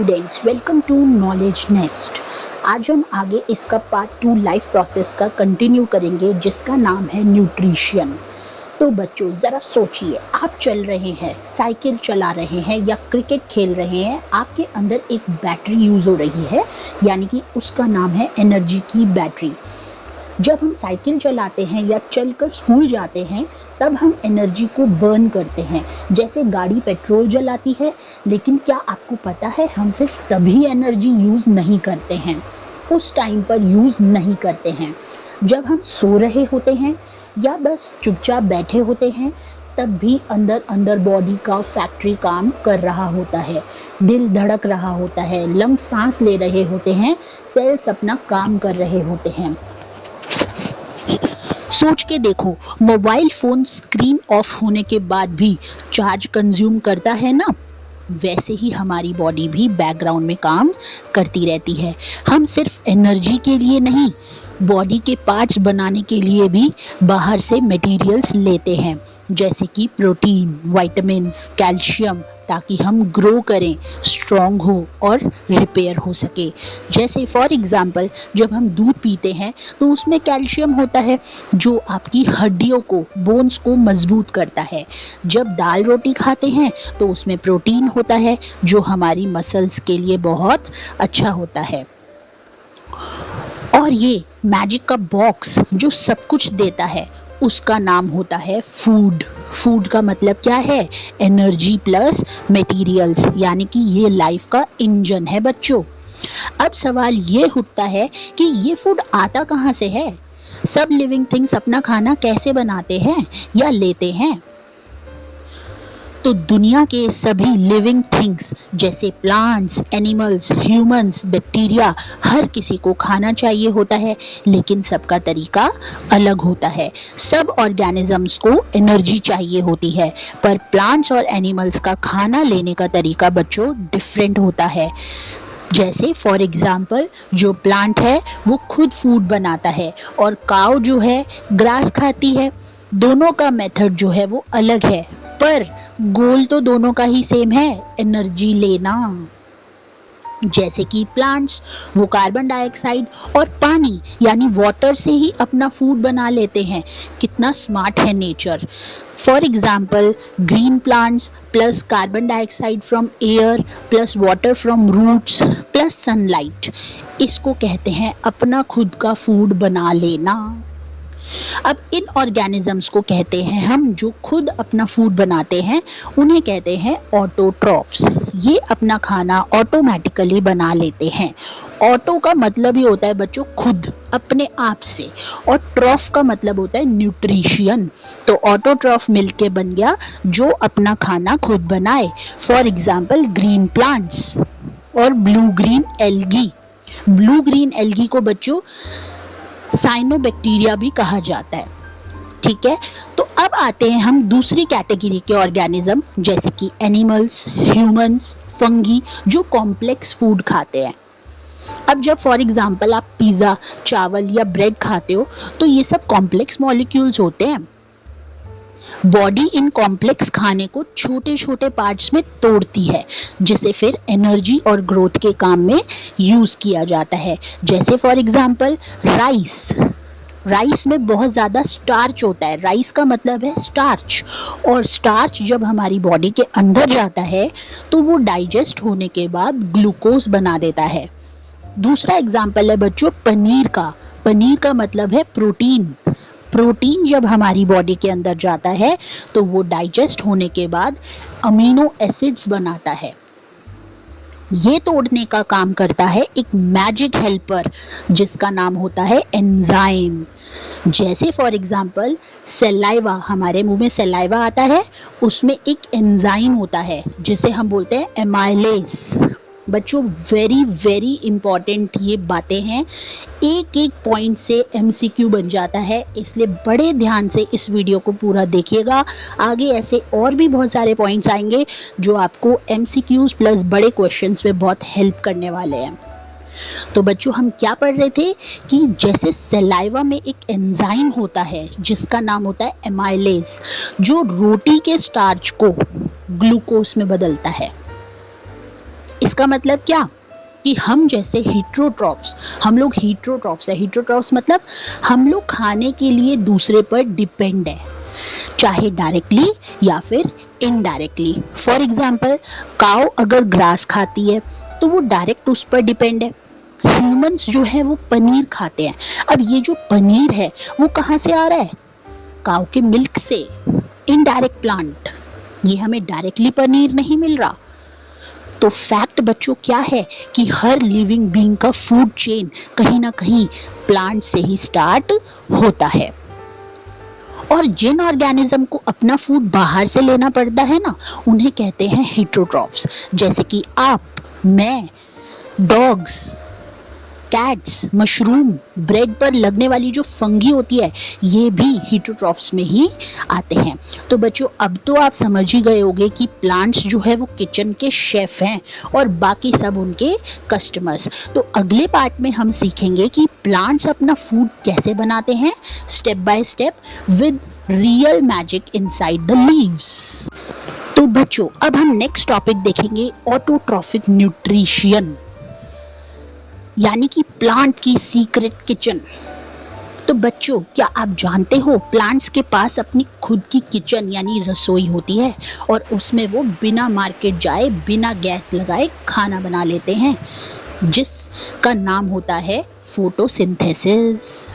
Students, welcome to knowledge nest. आज हम आगे इसका पार्ट 2 लाइफ प्रोसेस का कंटिन्यू करेंगे जिसका नाम है न्यूट्रिशन। तो बच्चों ज़रा सोचिए, आप चल रहे हैं, साइकिल चला रहे हैं या क्रिकेट खेल रहे हैं, आपके अंदर एक बैटरी यूज़ हो रही है, यानी कि उसका नाम है एनर्जी की बैटरी। जब हम साइकिल चलाते हैं या चलकर स्कूल जाते हैं तब हम एनर्जी को बर्न करते हैं, जैसे गाड़ी पेट्रोल जलाती है। लेकिन क्या आपको पता है, हम सिर्फ तभी एनर्जी यूज़ नहीं करते हैं, उस टाइम पर यूज़ नहीं करते हैं जब हम सो रहे होते हैं या बस चुपचाप बैठे होते हैं, तब भी अंदर अंदर बॉडी का फैक्ट्री काम कर रहा होता है, दिल धड़क रहा होता है, लंग्स सांस ले रहे होते हैं, सेल्स अपना काम कर रहे होते हैं। सोच के देखो, मोबाइल फ़ोन स्क्रीन ऑफ होने के बाद भी चार्ज कंज्यूम करता है ना, वैसे ही हमारी बॉडी भी बैकग्राउंड में काम करती रहती है। हम सिर्फ एनर्जी के लिए नहीं, बॉडी के पार्ट्स बनाने के लिए भी बाहर से मटेरियल्स लेते हैं, जैसे कि प्रोटीन, विटामिन्स, कैल्शियम, ताकि हम ग्रो करें, स्ट्रॉन्ग हो और रिपेयर हो सके। जैसे फॉर एग्जांपल, जब हम दूध पीते हैं तो उसमें कैल्शियम होता है जो आपकी हड्डियों को, बोन्स को मजबूत करता है। जब दाल रोटी खाते हैं तो उसमें प्रोटीन होता है जो हमारी मसल्स के लिए बहुत अच्छा होता है। और ये मैजिक का बॉक्स जो सब कुछ देता है, उसका नाम होता है फूड। फूड का मतलब क्या है? एनर्जी प्लस मटेरियल्स, यानी कि ये लाइफ का इंजन है बच्चों। अब सवाल ये उठता है कि ये फूड आता कहाँ से है? सब लिविंग थिंग्स अपना खाना कैसे बनाते हैं या लेते हैं? तो दुनिया के सभी लिविंग थिंग्स जैसे प्लांट्स, एनिमल्स, ह्यूमंस, बैक्टीरिया, हर किसी को खाना चाहिए होता है, लेकिन सबका तरीका अलग होता है। सब ऑर्गेनिजम्स को एनर्जी चाहिए होती है, पर प्लांट्स और एनिमल्स का खाना लेने का तरीका बच्चों डिफरेंट होता है। जैसे फॉर एग्जाम्पल, जो प्लांट है वो खुद फूड बनाता है और काऊ जो है ग्रास खाती है। दोनों का मेथड जो है वो अलग है, पर गोल तो दोनों का ही सेम है, एनर्जी लेना। जैसे कि प्लांट्स, वो कार्बन डाइऑक्साइड और पानी यानी वाटर से ही अपना फूड बना लेते हैं। कितना स्मार्ट है nature. For example, green plants plus carbon dioxide from air plus water from roots plus sunlight, इसको कहते हैं अपना खुद का फूड बना लेना। अब इन ऑर्गेनिजम्स को कहते हैं हम, जो खुद अपना फूड बनाते हैं, उन्हें कहते हैं ऑटोट्रॉफ्स। ये अपना खाना ऑटोमेटिकली बना लेते हैं। ऑटो का मतलब ही होता है बच्चों खुद, अपने आप से, और ट्रॉफ का मतलब होता है न्यूट्रिशन। तो ऑटोट्रॉफ मिलके बन गया जो अपना खाना खुद बनाए। फॉर एग्जाम्पल, ग्रीन प्लांट्स और blue green algae. Blue green algae को बच्चों साइनोबैक्टीरिया भी कहा जाता है। ठीक है, तो अब आते हैं हम दूसरी कैटेगरी के ऑर्गेनिज्म, जैसे कि एनिमल्स, ह्यूमंस, फंगी, जो कॉम्प्लेक्स फूड खाते हैं। अब जब फॉर एग्जांपल आप पिज़्ज़ा, चावल या ब्रेड खाते हो तो ये सब कॉम्प्लेक्स मॉलिक्यूल्स होते हैं। बॉडी इन कॉम्प्लेक्स खाने को छोटे छोटे पार्ट्स में तोड़ती है, जिसे फिर एनर्जी और ग्रोथ के काम में यूज़ किया जाता है। जैसे फॉर एग्जांपल राइस में बहुत ज़्यादा स्टार्च होता है। राइस का मतलब है स्टार्च, और स्टार्च जब हमारी बॉडी के अंदर जाता है तो वो डाइजेस्ट होने के बाद ग्लूकोज बना देता है। दूसरा एग्जांपल है बच्चों पनीर का। पनीर का मतलब है प्रोटीन। प्रोटीन जब हमारी बॉडी के अंदर जाता है तो वो डाइजेस्ट होने के बाद अमीनो एसिड्स बनाता है। ये तोड़ने का काम करता है एक मैजिक हेल्पर जिसका नाम होता है एंजाइम। जैसे फॉर एग्जांपल, सलाइवा, हमारे मुंह में सलाइवा आता है, उसमें एक एंजाइम होता है जिसे हम बोलते हैं एमाइलेज। बच्चों, वेरी वेरी इंपॉर्टेंट ये बातें हैं, एक एक पॉइंट से एमसीक्यू बन जाता है, इसलिए बड़े ध्यान से इस वीडियो को पूरा देखिएगा। आगे ऐसे और भी बहुत सारे पॉइंट्स आएंगे जो आपको एमसीक्यूज प्लस बड़े क्वेश्चंस में बहुत हेल्प करने वाले हैं। तो बच्चों, हम क्या पढ़ रहे थे कि जैसे सलाइवा में एक एंजाइम होता है जिसका नाम होता है एमाइलेज, जो रोटी के स्टार्च को ग्लूकोज में बदलता है। इसका मतलब क्या कि हम जैसे हीट्रोट्रॉफ्स, हम लोग हीट्रोट्रॉफ्स है। हीट्रोट्रॉफ्स मतलब हम लोग खाने के लिए दूसरे पर डिपेंड है, चाहे डायरेक्टली या फिर इनडायरेक्टली। फॉर एग्जाम्पल, काऊ अगर ग्रास खाती है तो वो डायरेक्ट उस पर डिपेंड है। ह्यूमंस जो है वो पनीर खाते हैं। अब ये जो पनीर है वो कहाँ से आ रहा है? काऊ के मिल्क से, इनडायरेक्ट प्लांट। ये हमें डायरेक्टली पनीर नहीं मिल रहा। तो फैक्ट बच्चों क्या है कि हर लिविंग बीइंग का फूड चेन कहीं ना कहीं प्लांट से ही स्टार्ट होता है। और जिन ऑर्गेनिज्म को अपना फूड बाहर से लेना पड़ता है ना, उन्हें कहते हैं हीट्रोट्रॉफ्स। जैसे कि आप, मैं, डॉग्स, कैट्स, मशरूम, ब्रेड पर लगने वाली जो फंगी होती है, ये भी हीट्रोट्रॉफ्स में ही आते हैं। तो बच्चों, अब तो आप समझ ही गए होंगे कि प्लांट्स जो है वो किचन के शेफ हैं और बाकी सब उनके कस्टमर्स। तो अगले पार्ट में हम सीखेंगे कि प्लांट्स अपना फूड कैसे बनाते हैं, step by step, with real magic inside the leaves. तो बच्चों, अब हम नेक्स्ट टॉपिक देखेंगे, ऑटोट्रॉफिक न्यूट्रिशन, यानी कि प्लांट की सीक्रेट किचन। तो बच्चों, क्या आप जानते हो प्लांट्स के पास अपनी खुद की किचन यानी रसोई होती है और उसमें वो बिना मार्केट जाए, बिना गैस लगाए खाना बना लेते हैं, जिसका नाम होता है फोटोसिंथेसिस।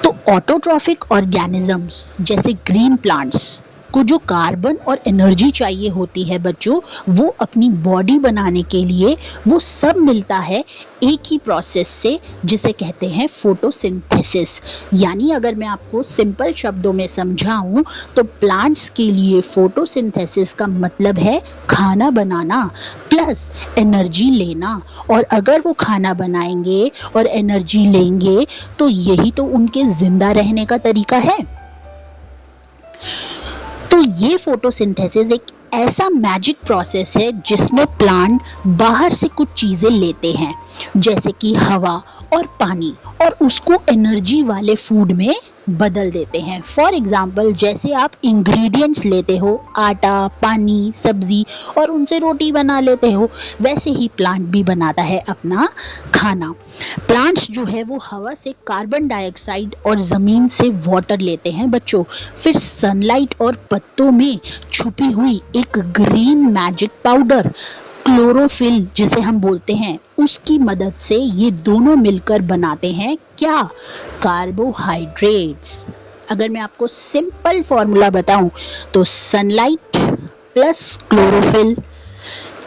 तो ऑटोट्रॉफिक ऑर्गेनिजम्स जैसे ग्रीन प्लांट्स को जो कार्बन और एनर्जी चाहिए होती है बच्चों, वो अपनी बॉडी बनाने के लिए वो सब मिलता है एक ही प्रोसेस से, जिसे कहते हैं फोटोसिंथेसिस। यानी अगर मैं आपको सिंपल शब्दों में समझाऊं तो प्लांट्स के लिए फोटोसिंथेसिस का मतलब है खाना बनाना प्लस एनर्जी लेना। और अगर वो खाना बनाएंगे और एनर्जी लेंगे तो यही तो उनके जिंदा रहने का तरीका है। तो ये फोटोसिंथेसिस एक ऐसा मैजिक प्रोसेस है जिसमें प्लांट बाहर से कुछ चीज़ें लेते हैं, जैसे कि हवा और पानी, और उसको एनर्जी वाले फूड में बदल देते हैं। फॉर एग्जाम्पल, जैसे आप इंग्रेडिएंट्स लेते हो, आटा, पानी, सब्जी, और उनसे रोटी बना लेते हो, वैसे ही प्लांट भी बनाता है अपना खाना। प्लांट्स जो है वो हवा से कार्बन डाइऑक्साइड और ज़मीन से वाटर लेते हैं बच्चों, फिर सनलाइट और पत्तों में छुपी हुई एक ग्रीन मैजिक पाउडर, क्लोरोफिल जिसे हम बोलते हैं, उसकी मदद से ये दोनों मिलकर बनाते हैं क्या? कार्बोहाइड्रेट्स। अगर मैं आपको सिंपल फॉर्मूला बताऊं तो सनलाइट प्लस क्लोरोफिल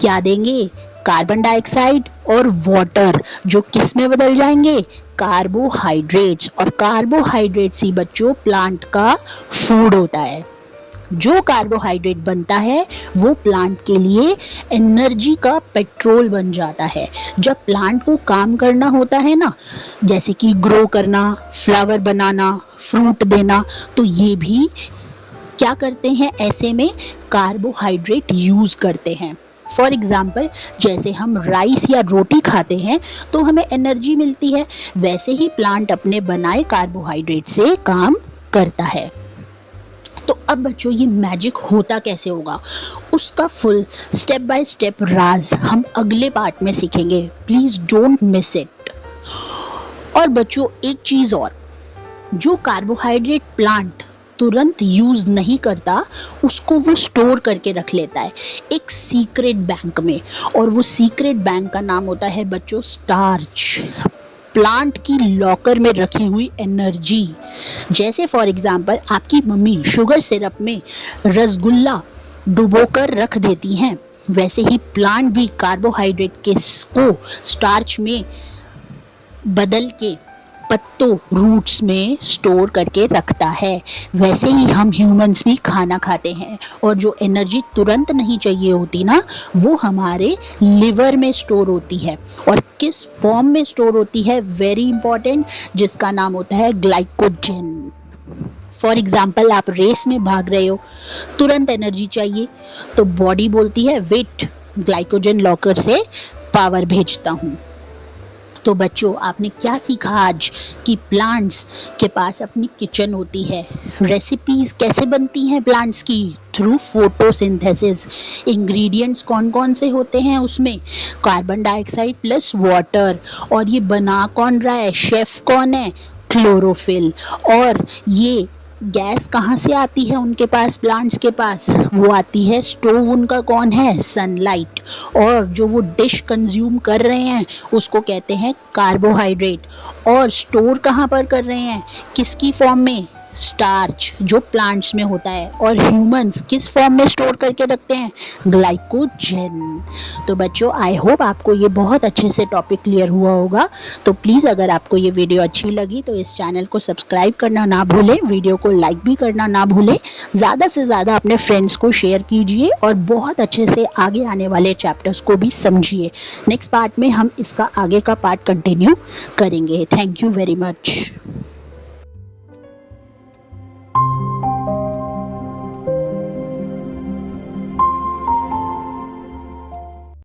क्या देंगे? कार्बन डाइऑक्साइड और वाटर, जो किस में बदल जाएंगे? कार्बोहाइड्रेट्स। और कार्बोहाइड्रेट्स ही बच्चों प्लांट का फूड होता है। जो कार्बोहाइड्रेट बनता है वो प्लांट के लिए एनर्जी का पेट्रोल बन जाता है। जब प्लांट को काम करना होता है ना, जैसे कि ग्रो करना, फ्लावर बनाना, फ्रूट देना, तो ये भी क्या करते हैं? ऐसे में कार्बोहाइड्रेट यूज करते हैं। फॉर एग्जाम्पल, जैसे हम राइस या रोटी खाते हैं तो हमें एनर्जी मिलती है, वैसे ही प्लांट अपने बनाए कार्बोहाइड्रेट से काम करता है। तो अब बच्चों, ये मैजिक होता कैसे होगा, उसका फुल स्टेप बाय स्टेप राज हम अगले पार्ट में सीखेंगे। Please don't miss it. और बच्चों, एक चीज और, जो कार्बोहाइड्रेट प्लांट तुरंत यूज नहीं करता, उसको वो स्टोर करके रख लेता है एक सीक्रेट बैंक में, और वो सीक्रेट बैंक का नाम होता है बच्चों स्टार्च। प्लांट की लॉकर में रखी हुई एनर्जी, जैसे फॉर एग्जाम्पल आपकी मम्मी शुगर सिरप में रसगुल्ला डुबोकर रख देती हैं, वैसे ही प्लांट भी कार्बोहाइड्रेट को स्टार्च में बदल के पत्तों, रूट्स में स्टोर करके रखता है। वैसे ही हम ह्यूमंस भी खाना खाते हैं और जो एनर्जी तुरंत नहीं चाहिए होती ना, वो हमारे लिवर में स्टोर होती है। और किस फॉर्म में स्टोर होती है? वेरी इंपॉर्टेंट, जिसका नाम होता है ग्लाइकोजन। फॉर एग्जाम्पल, आप रेस में भाग रहे हो, तुरंत एनर्जी चाहिए, तो बॉडी बोलती है वेट, ग्लाइकोजन लॉकर से पावर भेजता हूँ। तो बच्चों आपने क्या सीखा आज कि प्लांट्स के पास अपनी किचन होती है। रेसिपीज कैसे बनती हैं प्लांट्स की, थ्रू फोटोसिंथेसिस। इंग्रेडिएंट्स कौन कौन से होते हैं उसमें, कार्बन डाइऑक्साइड प्लस वाटर। और ये बना कौन रहा है, शेफ कौन है, क्लोरोफिल। और ये गैस कहाँ से आती है उनके पास, प्लांट्स के पास, वो आती है, स्टोव उनका कौन है, सनलाइट। और जो वो डिश कंज्यूम कर रहे हैं उसको कहते हैं कार्बोहाइड्रेट। और स्टोर कहाँ पर कर रहे हैं, किसकी फॉर्म में, स्टार्च जो प्लांट्स में होता है। और ह्यूमंस किस फॉर्म में स्टोर करके रखते हैं, ग्लाइकोजन। तो बच्चों आई होप आपको ये बहुत अच्छे से टॉपिक क्लियर हुआ होगा। तो प्लीज़ अगर आपको ये वीडियो अच्छी लगी तो इस चैनल को सब्सक्राइब करना ना भूलें, वीडियो को लाइक भी करना ना भूलें, ज़्यादा से ज़्यादा अपने फ्रेंड्स को शेयर कीजिए और बहुत अच्छे से आगे आने वाले चैप्टर्स को भी समझिए। नेक्स्ट पार्ट में हम इसका आगे का पार्ट कंटिन्यू करेंगे। Thank you very much.